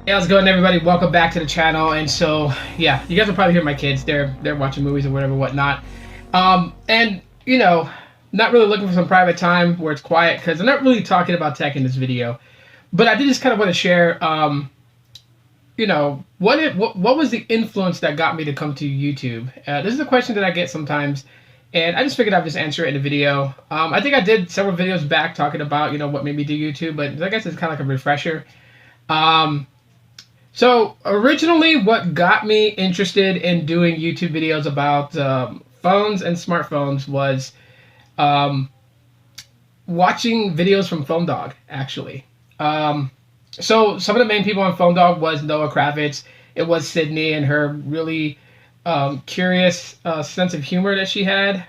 Hey, how's it going, everybody? Welcome back to the channel. And so, yeah, you guys will probably hear my kids. They're watching movies or whatever, whatnot. And not really looking for some private time where it's quiet because I'm not really talking about tech in this video. But I did just kind of want to share, what was the influence that got me to come to YouTube? This is a question that I get sometimes, and I just figured I'd just answer it in a video. I think I did several videos back talking about what made me do YouTube, but I guess it's kind of like a refresher. So originally what got me interested in doing YouTube videos about phones and smartphones was watching videos from Phone Dog, actually. So some of the main people on Phone Dog was Noah Kravitz. It was Sydney and her really curious sense of humor that she had.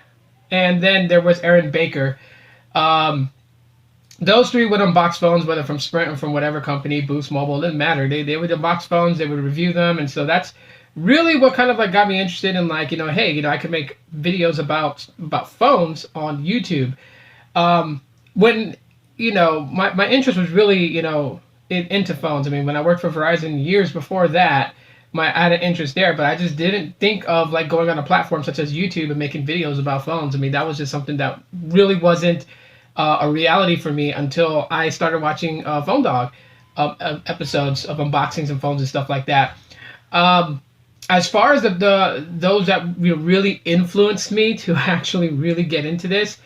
And then there was Aaron Baker. Those three would unbox phones, whether from Sprint or from whatever company, Boost Mobile, it didn't matter. They would unbox phones, they would review them, and so that's really what kind of like got me interested in hey, I could make videos about phones on YouTube. When my interest was really into phones. I mean, when I worked for Verizon years before that, I had an interest there, but I just didn't think of like going on a platform such as YouTube and making videos about phones. I mean, that was just something that really wasn't a reality for me until I started watching Phone Dog episodes of unboxings and phones and stuff like that. As far as those that really influenced me to actually really get into this,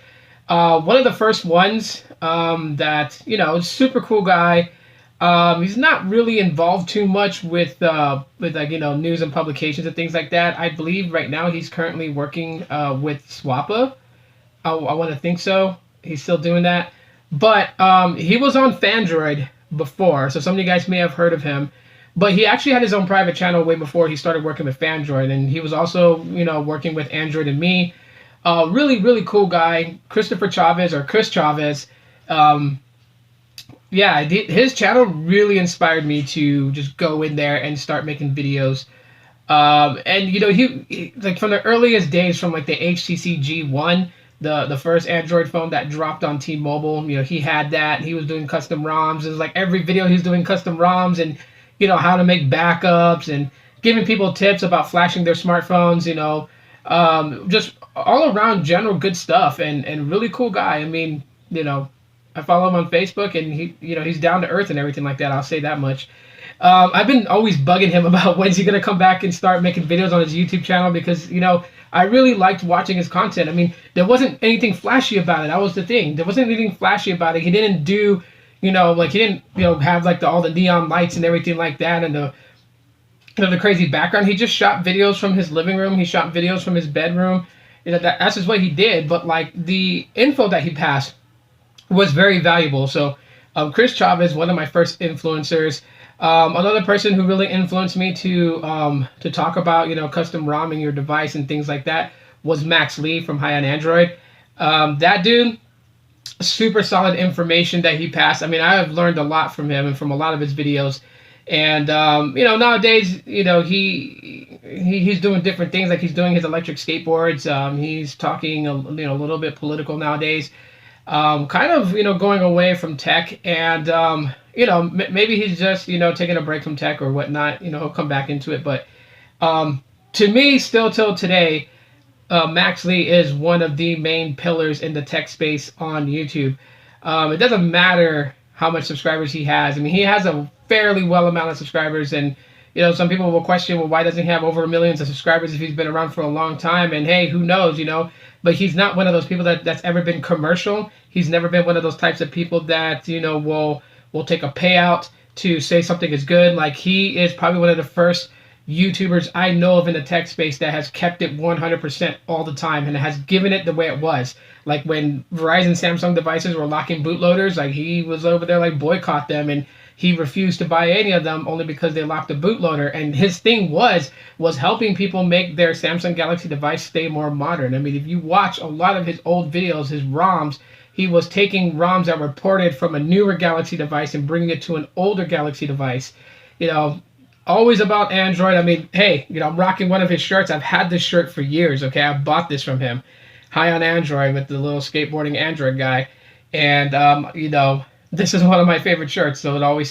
one of the first ones that super cool guy. He's not really involved too much with news and publications and things like that. I believe right now he's currently working with Swappa. I want to think so. He's still doing that. But he was on Fandroid before, so some of you guys may have heard of him. But he actually had his own private channel way before he started working with Fandroid, and he was also, working with Android and Me. Really, really cool guy, Christopher Chavez or Chris Chavez. His channel really inspired me to just go in there and start making videos. He like from the earliest days, from like the HTC G1. The first Android phone that dropped on T-Mobile, he had that. He was doing custom ROMs. It was like every video he's doing custom ROMs and how to make backups and giving people tips about flashing their smartphones. Just all around general good stuff and really cool guy. I mean, I follow him on Facebook and he's down to earth and everything like that. I'll say that much. I've been always bugging him about when's he gonna come back and start making videos on his YouTube channel because I really liked watching his content. I mean, there wasn't anything flashy about it. That was the thing. There wasn't anything flashy about it. He didn't do, he didn't, have like all the neon lights and everything like that and the crazy background. He just shot videos from his living room. He shot videos from his bedroom. That's just what he did. But like the info that he passed was very valuable. So Chris Chavez, one of my first influencers. Another person who really influenced me to talk about custom ROMing your device and things like that was Max Lee from High on Android. That dude, super solid information that he passed. I mean, I have learned a lot from him and from a lot of his videos. And nowadays, he's doing different things. Like he's doing his electric skateboards. He's talking a little bit political nowadays. Kind of going away from tech and maybe he's just taking a break from tech or whatnot. He'll come back into it. But to me, still till today, Max Lee is one of the main pillars in the tech space on YouTube. It doesn't matter how much subscribers he has. I mean, he has a fairly well amount of subscribers, and some people will question, well, why doesn't he have over millions of subscribers if he's been around for a long time? And hey, who knows, But he's not one of those people that's ever been commercial. He's never been one of those types of people that will take a payout to say something is good. Like he is probably one of the first YouTubers I know of in the tech space that has kept it 100% all the time and has given it the way it was. Like when Verizon Samsung devices were locking bootloaders, like he was over there like boycott them, and he refused to buy any of them only because they locked the bootloader. And his thing was helping people make their Samsung Galaxy device stay more modern. I mean, if you watch a lot of his old videos, his ROMs, he was taking ROMs that were ported from a newer Galaxy device and bringing it to an older Galaxy device. Always about Android. I mean, hey, I'm rocking one of his shirts. I've had this shirt for years, okay? I bought this from him. High on Android with the little skateboarding Android guy. And, this is one of my favorite shirts, so it always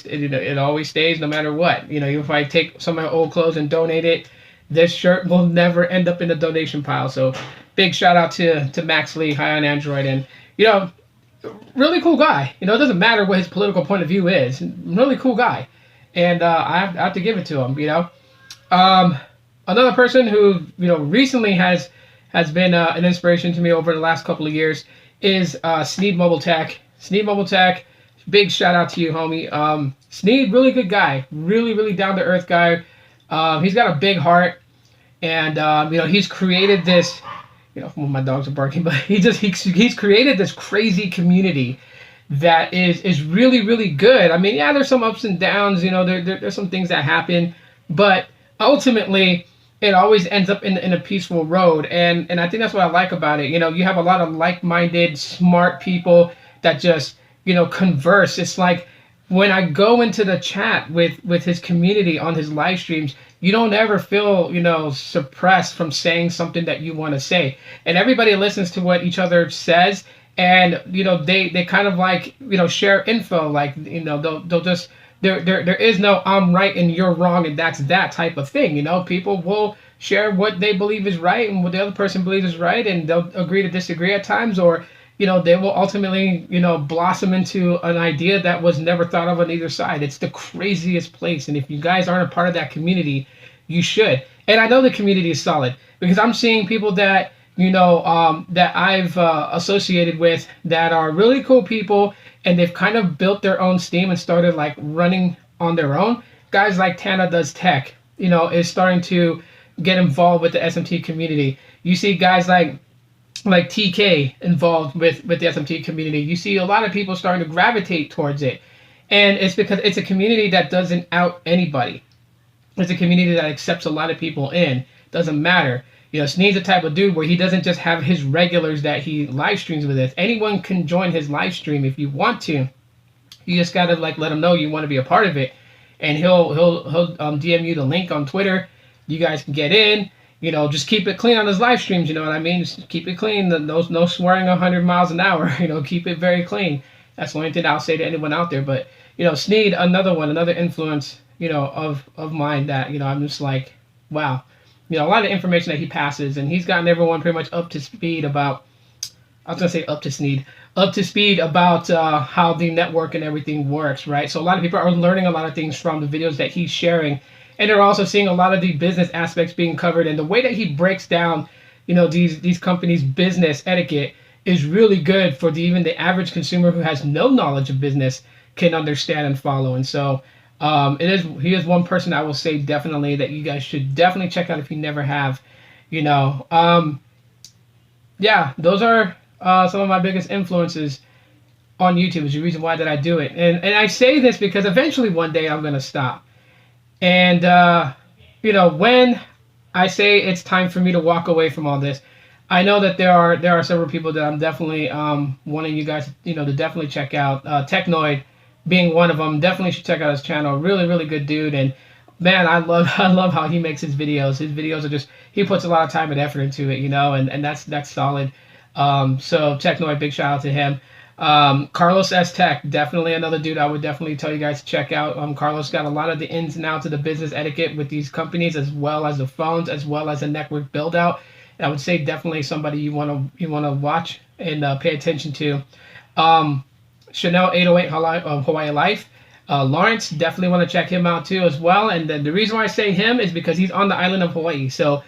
stays no matter what. If I take some of my old clothes and donate it, this shirt will never end up in the donation pile. So big shout out to Max Lee, high on Android, and you know, really cool guy. It doesn't matter what his political point of view is. Really cool guy, and I have to give it to him. Another person who recently has been an inspiration to me over the last couple of years is Sneed Mobile Tech. Sneed Mobile Tech, big shout out to you, homie. Sneed, really good guy, really down to earth guy. He's got a big heart, and he's created this. My dogs are barking, but he's created this crazy community that is really good. I mean, yeah, there's some ups and downs. There's some things that happen, but ultimately it always ends up in a peaceful road, and I think that's what I like about it. You have a lot of like-minded, smart people that just converse. It's like when I go into the chat with his community on his live streams, you don't ever feel suppressed from saying something that you want to say, and everybody listens to what each other says, and they kind of like share info, like they'll just there is no I'm right and you're wrong and that's that type of thing. People will share what they believe is right and what the other person believes is right, and they'll agree to disagree at times, or they will ultimately blossom into an idea that was never thought of on either side. It's the craziest place, and if you guys aren't a part of that community, you should. And I know the community is solid because I'm seeing people that that I've associated with that are really cool people, and they've kind of built their own steam and started like running on their own. Guys like Tana Does Tech, is starting to get involved with the SMT community. You see guys like TK involved with the SMT community. You see a lot of people starting to gravitate towards it, and it's because it's a community that doesn't out anybody. It's a community that accepts a lot of people in. Doesn't matter. Sneed's the type of dude where he doesn't just have his regulars that he live streams with us. Anyone can join his live stream if you want to. You just gotta let him know you want to be a part of it, and he'll DM you the link on Twitter. You guys can get in. Just keep it clean on his live streams. You know what I mean? Just keep it clean. No swearing 100 miles an hour. Keep it very clean. That's the only thing I'll say to anyone out there. But Sneed, another influence of mine that I'm just like, wow. A lot of information that he passes, and he's gotten everyone pretty much up to speed about. I was gonna say up to speed about how the network and everything works, right? So a lot of people are learning a lot of things from the videos that he's sharing, and they're also seeing a lot of the business aspects being covered, and the way that he breaks down, these companies' business etiquette is really good for even the average consumer who has no knowledge of business can understand and follow. And so he is one person I will say definitely that you guys should definitely check out if you never have. Yeah, those are some of my biggest influences on YouTube. Is the reason why that I do it, and I say this because eventually one day I'm gonna stop. And when I say it's time for me to walk away from all this, I know that there are several people that I'm definitely wanting you guys to definitely check out. Technoid being one of them. Definitely should check out his channel. Really good dude, and man, I love how he makes his videos. His videos are he puts a lot of time and effort into it, and that's solid. So Technoid, big shout out to him. Carlos S Tech, definitely another dude I would definitely tell you guys to check out. Carlos got a lot of the ins and outs of the business etiquette with these companies, as well as the phones, as well as the network build out. And I would say definitely somebody you want to watch and pay attention to. Chanel 808 Hawaii Life. Lawrence, definitely want to check him out too as well. And the reason why I say him is because he's on the island of Hawaii. So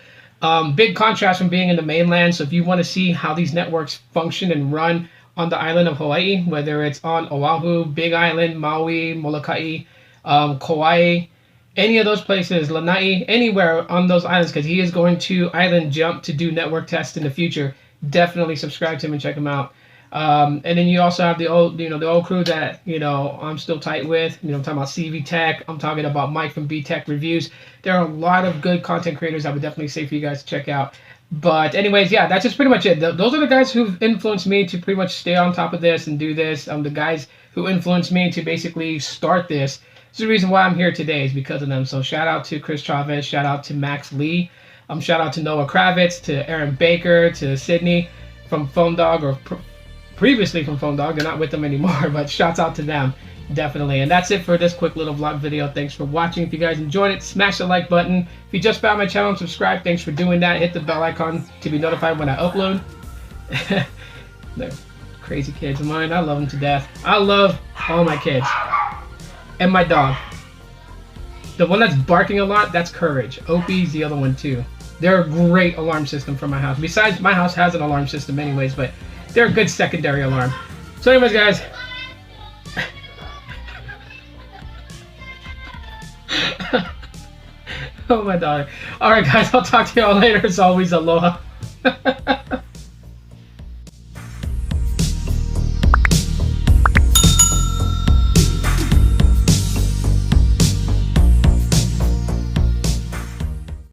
big contrast from being in the mainland. So if you want to see how these networks function and run on the island of Hawaii, whether it's on Oahu, Big Island, Maui, Molokai, Kauai, any of those places, Lanai, anywhere on those islands, because he is going to island jump to do network tests in the future. Definitely subscribe to him and check him out. And then you also have the old crew that I'm still tight with. I'm talking about CV Tech. I'm talking about Mike from B Tech Reviews. There are a lot of good content creators I would definitely say for you guys to check out. But anyways, yeah, that's just pretty much it. Those are the guys who've influenced me to pretty much stay on top of this and do this. The guys who influenced me to basically start this. This is the reason why I'm here today, is because of them. So shout out to Chris Chavez, shout out to Max Lee, shout out to Noah Kravitz, to Aaron Baker, to Sydney from Phone Dog or previously from Phone Dog. They're not with them anymore, but shouts out to them, definitely. And that's it for this quick little vlog video. Thanks for watching. If you guys enjoyed it, smash the like button. If you just found my channel and subscribe, thanks for doing that. Hit the bell icon to be notified when I upload. They're crazy kids of mine. I love them to death. I love all my kids. And my dog. The one that's barking a lot, that's Courage. Opie's the other one too. They're a great alarm system for my house. Besides, my house has an alarm system anyways, but they're a good secondary alarm. So anyways, guys. Oh, my daughter. Alright, guys, I'll talk to y'all later. As always, aloha.